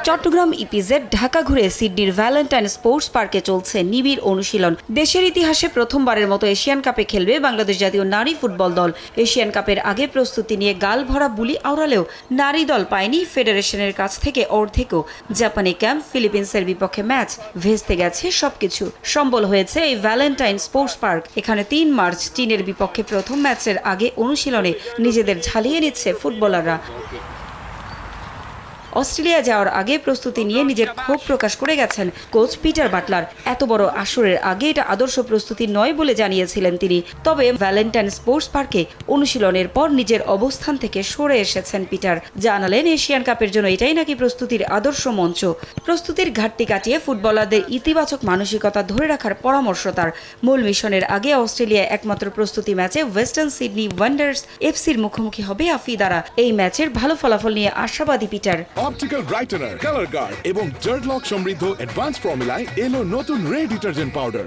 Chittagong EPZ Dhaka ঘুরে সিডনির Valentine sports পার্কে চলছে নিবিড় অনুশীলন। দেশের ইতিহাসে প্রথমবারের মতো এশিয়ান কাপে খেলবে বাংলাদেশ জাতীয় নারী ফুটবল দল। এশিয়ান কাপের আগে প্রস্তুতি নিয়ে গাল ভরা বুলি আওড়ালেও নারী দল পায়নি ফেডারেশনের কাছ থেকে অর্ধেকও। জাপানি ক্যাম্প, ফিলিপিন্সের বিপক্ষে ম্যাচ, ভেস্তে গেছে সবকিছু। সম্বল হয়েছে এই ভ্যালেন্টাইন স্পোর্টস পার্ক। এখানে ৩ মার্চ চীনের বিপক্ষে প্রথম ম্যাচের আগে অনুশীলনে নিজেদের ঝালিয়ে নিচ্ছে ফুটবলাররা। অস্ট্রেলিয়া যাওয়ার আগে প্রস্তুতি নিয়ে নিজের ক্ষোভ প্রকাশ করে গেছেন কোচ পিটার বাটলার। এত বড় আসরের আগে এটা আদর্শ প্রস্তুতি নয় বলে জানিয়েছিলেন তিনি। তবে ভ্যালেন্টাইন স্পোর্টস পার্কে অনুশীলনের পর নিজের অবস্থান থেকে সরে এসেছেন পিটার। জানালেন এশিয়ান কাপের জন্য এটাই নাকি প্রস্তুতির আদর্শ মঞ্চ। প্রস্তুতির ঘাটতি কাটিয়ে ফুটবলারদের ইতিবাচক মানসিকতা ধরে রাখার পরামর্শ তার। মূল মিশনের আগে অস্ট্রেলিয়া একমাত্র প্রস্তুতি ম্যাচে ওয়েস্টার্ন সিডনি ওয়ান্ডারার্স এফসির মুখোমুখি হবে আফিদারা। এই ম্যাচের ভালো ফলাফল নিয়ে আশাবাদী পিটার। অপটিক্যাল ব্রাইটেনার, কালার গার্ড এবং জার্ডলক সমৃদ্ধ অ্যাডভান্স ফর্মুলায় এলো নতুন রে ডিটারজেন্ট পাউডার।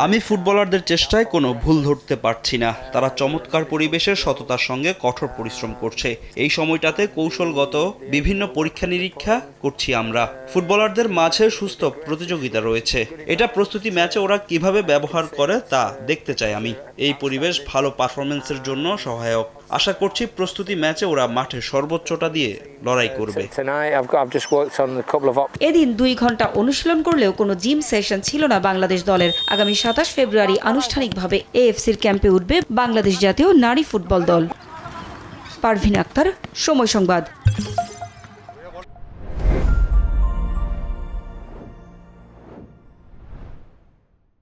আমি ফুটবলারদের চেষ্টায় কোনো ভুল ধরতে পারছি না। তারা চমৎকার পরিবেশে সততার সঙ্গে কঠোর পরিশ্রম করছে। এই সময়টাতে কৌশলগত বিভিন্ন পরীক্ষা নিরীক্ষা করছি আমরা। ফুটবলারদের মাঝে সুস্থ প্রতিযোগিতা রয়েছে। এটা প্রস্তুতি ম্যাচে ওরা কিভাবে ব্যবহার করে তা দেখতে চাই আমি। এই পরিবেশ ভালো পারফরমেন্সের জন্য সহায়ক। আশা করছি প্রস্তুতি ম্যাচে ওরা মাঠে সর্বোচ্চটা দিয়ে লড়াই করবে। এদিন 2 ঘন্টা অনুশীলন করলেও কোনো জিম সেশন ছিল না বাংলাদেশ দলের। আগামী 27 ফেব্রুয়ারি আনুষ্ঠানিকভাবে এএফসির ক্যাম্পে উঠবে বাংলাদেশ জাতীয় নারী ফুটবল দল। পারভিন আক্তার, সময় সংবাদ।